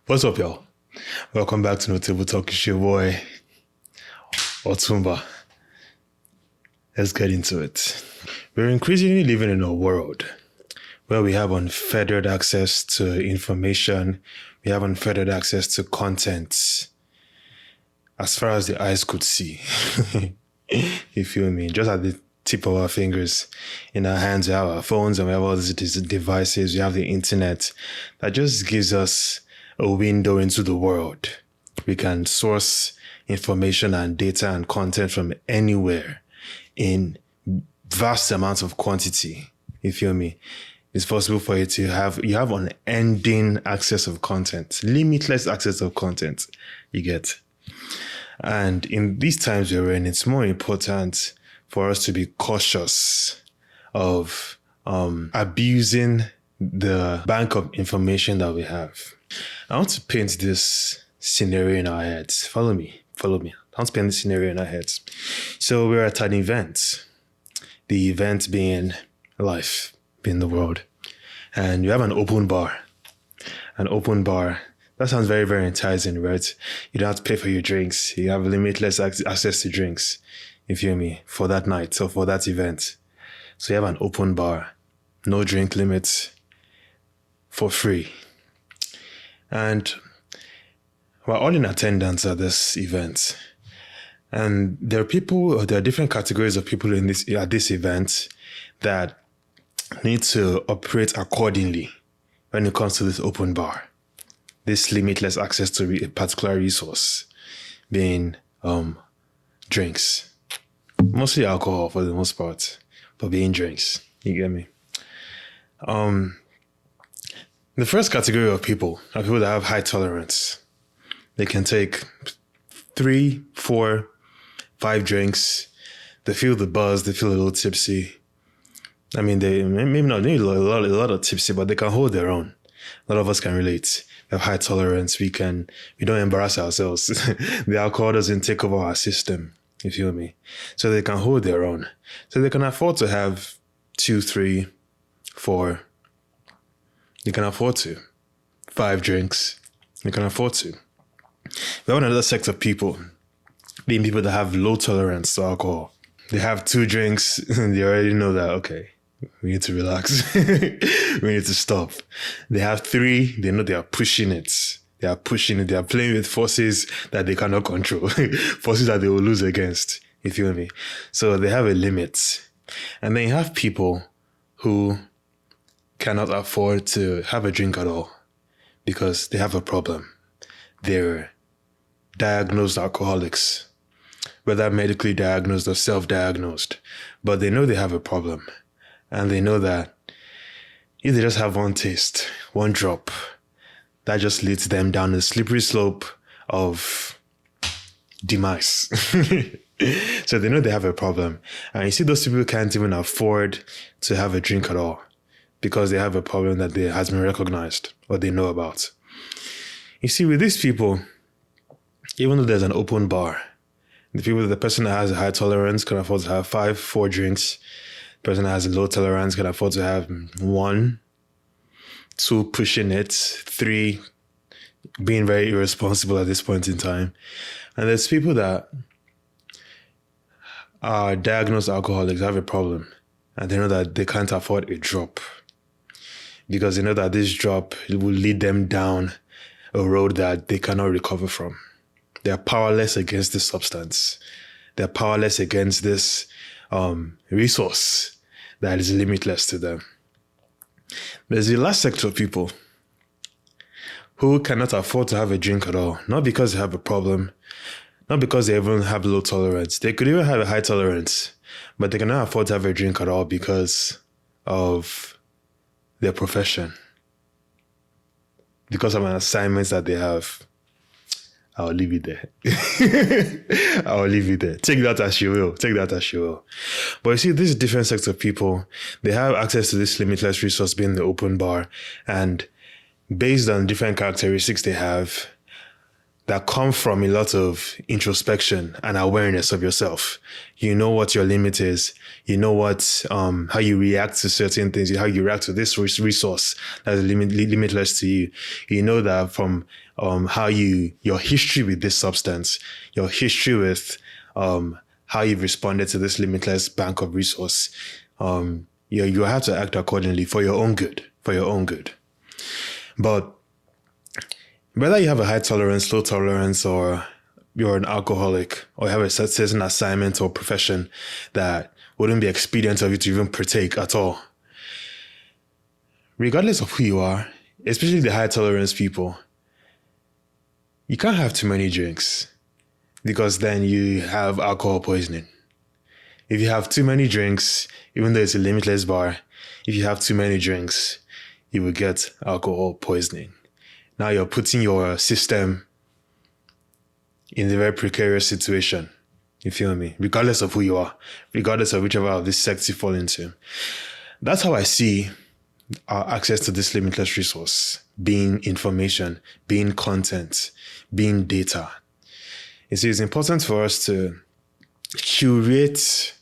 What's up, y'all? Welcome back to No Table Talk. It's your boy, Otumba. Let's get into it. We're increasingly living in a world where we have unfettered access to information. We have unfettered access to content as far as the eyes could see. You feel me? Just at the tip of our fingers. In our hands, we have our phones and we have all these devices. We have the internet that just gives us a window into the world. We can source information and data and content from anywhere in vast amounts of quantity. You feel me? It's possible for you to have unending access of content, limitless access of content. You get. And in these times we're in, it's more important for us to be cautious of abusing the bank of information that we have. I want to paint this scenario in our heads. Follow me. I want to paint this scenario in our heads. So we're at an event. The event being life, being the world. And you have an open bar. An open bar. That sounds very, very enticing, right? You don't have to pay for your drinks. You have limitless access to drinks, you feel me, for that night or for that event. So you have an open bar. No drink limits. For free. And we're all in attendance at this event. And there are different categories of people at this event that need to operate accordingly when it comes to this open bar. This limitless access to a particular resource being drinks. Mostly alcohol for the most part, but being drinks. You get me? The first category of people are people that have high tolerance. They can take 3, 4, 5 drinks. They feel the buzz. They feel a little tipsy. I mean, they maybe not need a lot of tipsy, but they can hold their own. A lot of us can relate. We have high tolerance. We don't embarrass ourselves. The alcohol doesn't take over our system. You feel me? So they can hold their own. So they can afford to have 2, 3, 4. You can afford to. 5 drinks. You can afford to. We have another sect of people, being people that have low tolerance to alcohol. They have 2 drinks and they already know that, okay, we need to relax. We need to stop. They have 3, they know they are pushing it. They are playing with forces that they cannot control. Forces that they will lose against. You feel me? So they have a limit. And then you have people who cannot afford to have a drink at all because they have a problem. They're diagnosed alcoholics, whether medically diagnosed or self-diagnosed, but they know they have a problem. And they know that if they just have one taste, one drop, that just leads them down a slippery slope of demise. So they know they have a problem. And you see those people can't even afford to have a drink at all because they have a problem that has been recognized or they know about. You see, with these people, even though there's an open bar, the person that has a high tolerance can afford to have 5, 4 drinks. The person that has a low tolerance can afford to have 1, 2 pushing it, 3 being very irresponsible at this point in time. And there's people that are diagnosed alcoholics, have a problem, and they know that they can't afford a drop because they know that this drop will lead them down a road that they cannot recover from. They are powerless against this substance. They're powerless against this resource that is limitless to them. There's the last sector of people who cannot afford to have a drink at all, not because they have a problem, not because they even have low tolerance. They could even have a high tolerance, but they cannot afford to have a drink at all because of their profession, because of an assignment that they have. I'll leave it there. I'll leave it there. Take that as you will. But you see, this different sects of people, they have access to this limitless resource being the open bar. And based on different characteristics they have, that come from a lot of introspection and awareness of yourself. You know what your limit is. You know what, how you react to certain things, how you react to this resource that is limitless to you. You know that from your history with this substance, your history with how you've responded to this limitless bank of resource. You have to act accordingly for your own good, But whether you have a high tolerance, low tolerance, or you're an alcoholic, or you have a certain assignment or profession that wouldn't be expedient of you to even partake at all, regardless of who you are, especially the high tolerance people, you can't have too many drinks because then you have alcohol poisoning. If you have too many drinks, even though it's a limitless bar, if you have too many drinks, you will get alcohol poisoning. Now you're putting your system in a very precarious situation. You feel me? Regardless of who you are, regardless of whichever of these sects you fall into. That's how I see our access to this limitless resource being information, being content, being data. You see, it's important for us to curate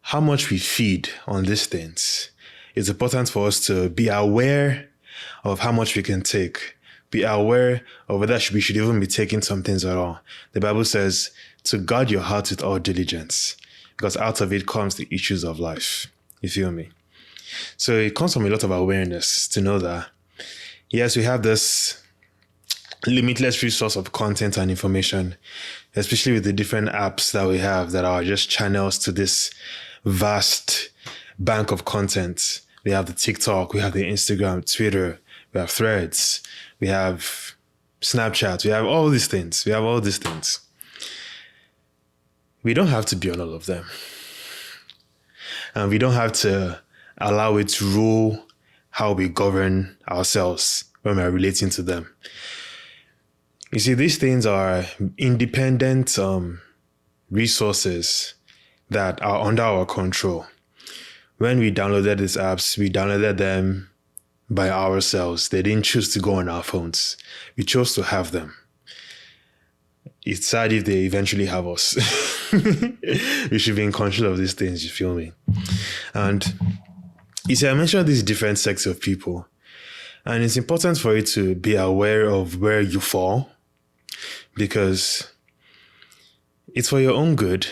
how much we feed on these things. It's important for us to be aware of how much we can take. Be aware of whether we should even be taking some things at all. The Bible says to guard your heart with all diligence, because out of it comes the issues of life. You feel me? So it comes from a lot of awareness to know that, yes, we have this limitless resource of content and information, especially with the different apps that we have that are just channels to this vast bank of content. We have the TikTok, we have the Instagram, Twitter, we have Threads, we have Snapchat, we have all these things. We don't have to be on all of them. And we don't have to allow it to rule how we govern ourselves when we're relating to them. You see, these things are independent resources that are under our control. When we downloaded these apps, we downloaded them by ourselves. They didn't choose to go on our phones. We chose to have them. It's sad if they eventually have us. We should be in control of these things, you feel me? And you see, I mentioned these different sects of people. And it's important for you to be aware of where you fall, because it's for your own good,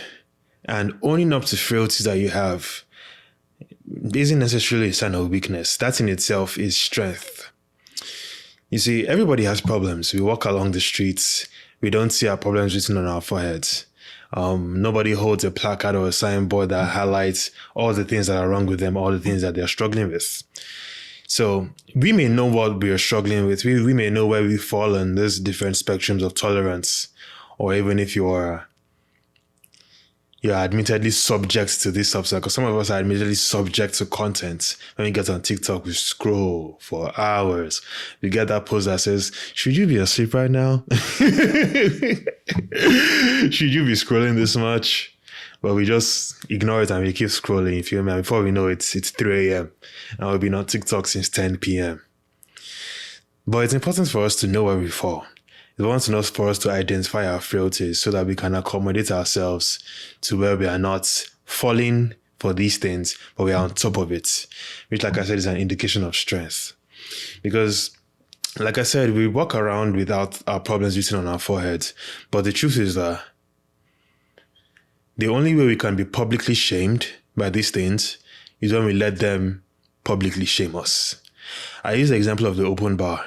and owning up to frailties that you have isn't necessarily a sign of weakness. That in itself is strength. You see, everybody has problems. We walk along the streets. We don't see our problems written on our foreheads. Nobody holds a placard or a signboard that highlights all the things that are wrong with them, all the things that they're struggling with. So we may know what we are struggling with. We may know where we fall in these different spectrums of tolerance, or even if you're admittedly subject to this substance, because some of us are admittedly subject to content. When we get on TikTok, we scroll for hours. We get that post that says, should you be asleep right now? Should you be scrolling this much? But we just ignore it and we keep scrolling. You feel me? And before we know it, it's 3 a.m. and we've been on TikTok since 10 p.m. But it's important for us to know where we fall. It's important for us to identify our frailties so that we can accommodate ourselves to where we are not falling for these things, but we are on top of it, which, like I said, is an indication of strength. Because, like I said, we walk around without our problems written on our foreheads. But the truth is that the only way we can be publicly shamed by these things is when we let them publicly shame us. I use the example of the open bar.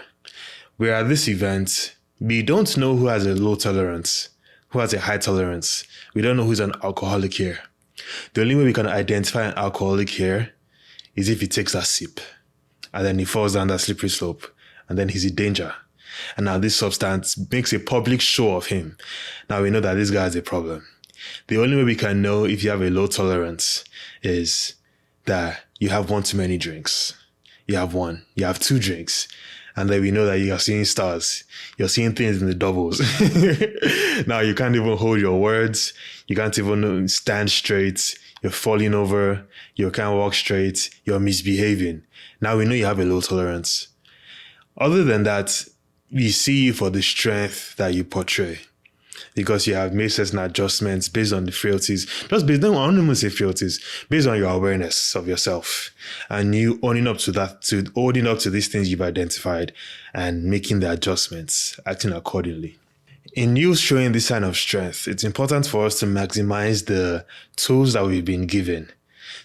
We're at this event. We don't know who has a low tolerance, who has a high tolerance. We don't know who's an alcoholic here. The only way we can identify an alcoholic here is if he takes a sip and then he falls down that slippery slope and then he's in danger. And now this substance makes a public show of him. Now we know that this guy has a problem. The only way we can know if you have a low tolerance is that you have one too many drinks. You have 2 drinks. And then we know that you are seeing stars. You're seeing things in the doubles. Now you can't even hold your words. You can't even stand straight. You're falling over. You can't walk straight. You're misbehaving. Now we know you have a low tolerance. Other than that, we see you for the strength that you portray, because you have made certain adjustments based on the frailties, just based on, I don't even say frailties, based on your awareness of yourself and you owning up to that, to owning up to these things you've identified and making the adjustments, acting accordingly. In you showing this sign of strength, it's important for us to maximize the tools that we've been given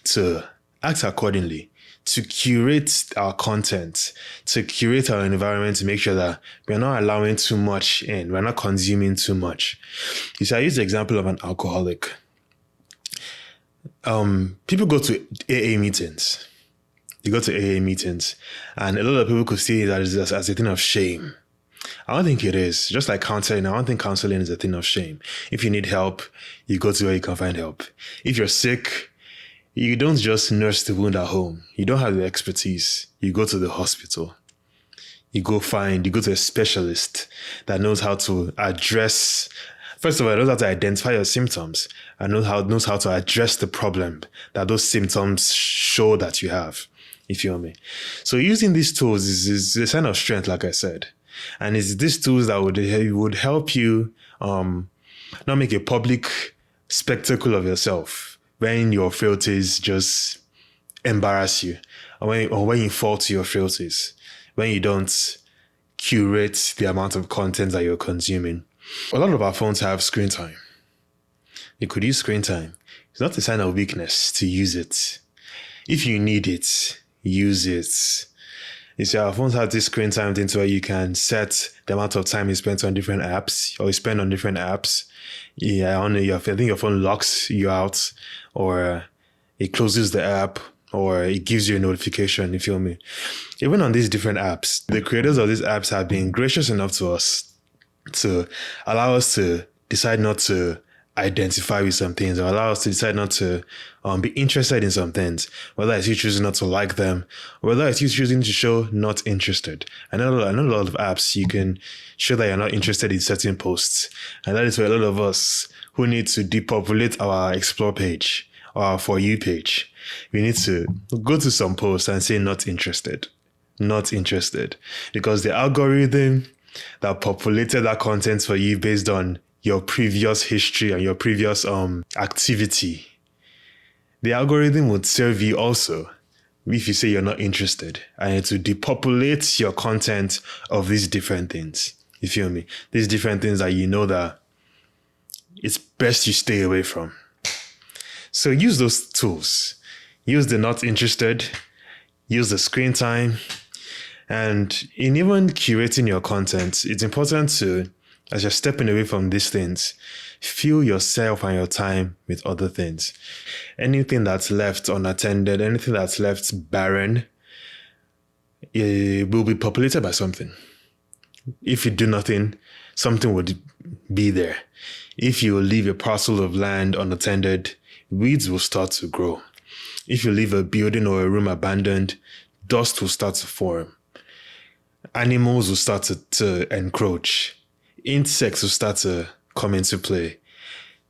to act accordingly, to curate our content, to curate our environment, to make sure that we're not allowing too much in, we're not consuming too much. You see, I use the example of an alcoholic. People go to AA meetings. You go to AA meetings, and a lot of people could see that as a thing of shame. I don't think it is. Just like counseling, I don't think counseling is a thing of shame. If you need help, you go to where you can find help. If you're sick, you don't just nurse the wound at home. You don't have the expertise. You go to the hospital. You go to a specialist that knows how to address, first of all, knows how to identify your symptoms and knows how to address the problem that those symptoms show that you have. You feel me? So using these tools is a sign of strength, like I said. And it's these tools that would help you not make a public spectacle of yourself when your frailties just embarrass you, or when you fall to your frailties, when you don't curate the amount of content that you're consuming. A lot of our phones have screen time. You could use screen time. It's not a sign of weakness to use it. If you need it, use it. You see, our phones have this screen time thing where you can set the amount of time you spend on different apps, or you spend on different apps. Yeah, I think your phone locks you out, or it closes the app, or it gives you a notification, you feel me? Even on these different apps, the creators of these apps have been gracious enough to us to allow us to decide not to identify with some things, or allow us to decide not to be interested in some things, whether it's you choosing not to like them, or whether it's you choosing to show not interested. I know a lot of apps you can show that you're not interested in certain posts, and that is where a lot of us who need to depopulate our explore page or our For You page, we need to go to some posts and say not interested, because the algorithm that populated that content for you based on your previous history and your previous activity, the algorithm would serve you also if you say you're not interested, and to depopulate your content of these different things. You feel me? These different things that you know that it's best you stay away from. So use those tools. Use the not interested, use the screen time, and in even curating your content, it's important to, as you're stepping away from these things, fill yourself and your time with other things. Anything that's left unattended, anything that's left barren, it will be populated by something. If you do nothing, something would be there. If you leave a parcel of land unattended, weeds will start to grow. If you leave a building or a room abandoned, dust will start to form. Animals will start to encroach. Insects will start to come into play.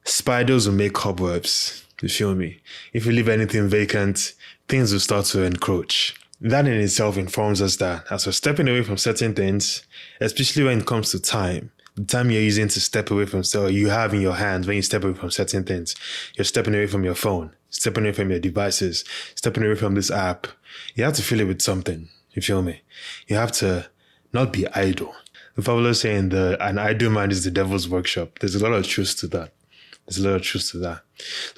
Spiders will make cobwebs. You feel me? If you leave anything vacant, things will start to encroach. That in itself informs us that as we're stepping away from certain things, especially when it comes to time, the time you're using to step away from, so you have in your hands when you step away from certain things, you're stepping away from your phone, stepping away from your devices, stepping away from this app. You have to fill it with something. You feel me? You have to not be idle. The fabulous saying, an idle mind is the devil's workshop. There's a lot of truth to that. So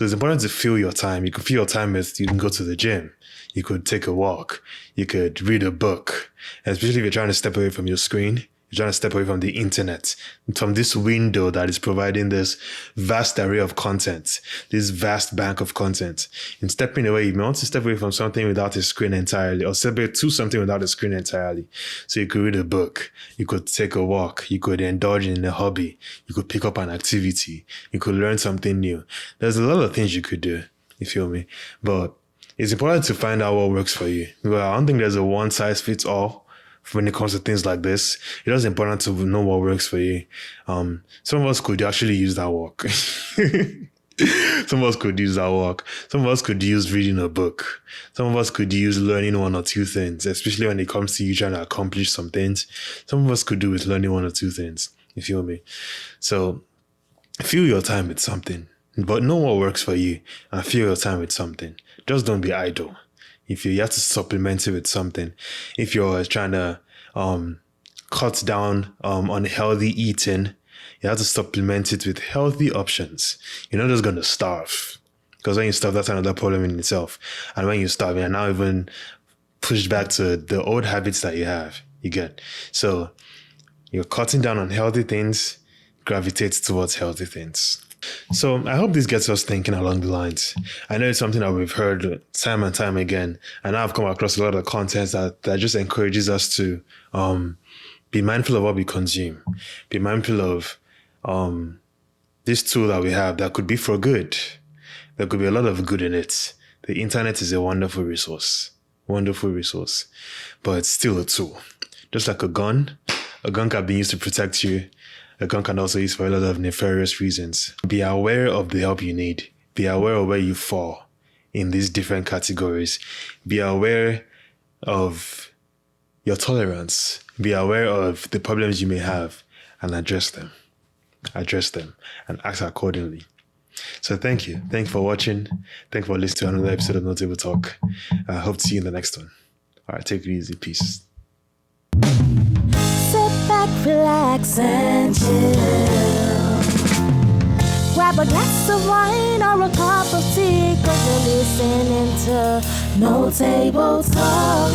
it's important to fill your time. You can fill your time with, you can go to the gym. You could take a walk. You could read a book. And especially if you're trying to step away from your screen, you're trying to step away from the internet, from this window that is providing this vast array of content, this vast bank of content. In stepping away, you may want to step away from something without a screen entirely, or step away to something without a screen entirely. So you could read a book, you could take a walk, you could indulge in a hobby, you could pick up an activity, you could learn something new. There's a lot of things you could do, you feel me? But it's important to find out what works for you. Well, I don't think there's a one size fits all when it comes to things like this. It is important to know what works for you. Some of us could actually use that walk. Some of us could use our work. Some of us could use reading a book. Some of us could use learning one or two things, especially when it comes to you trying to accomplish some things. Some of us could do with learning one or two things. You feel me? So fill your time with something, but know what works for you and fill your time with something. Just don't be idle. If you have to supplement it with something, if you're trying to cut down on healthy eating, you have to supplement it with healthy options. You're not just going to starve, because when you starve, that's another problem in itself. And when you starve, you're now even pushed back to the old habits that you have. You get. So you're cutting down on healthy things, gravitate towards healthy things. So I hope this gets us thinking along the lines. I know it's something that we've heard time and time again, and I've come across a lot of content that just encourages us to be mindful of what we consume, be mindful of this tool that we have that could be for good. There could be a lot of good in it. The internet is a wonderful resource, but it's still a tool. Just like a gun can be used to protect you. A gun can also be used for a lot of nefarious reasons. Be aware of the help you need. Be aware of where you fall in these different categories. Be aware of your tolerance. Be aware of the problems you may have and address them. And act accordingly. So thank you. Thank you for watching. Thank you for listening to another episode of Notable Talk. I hope to see you in the next one. All right, take it easy. Peace. Sit back, relax, and chill. Grab a glass of wine or a cup of tea, 'cause you're listening to No Table Talk.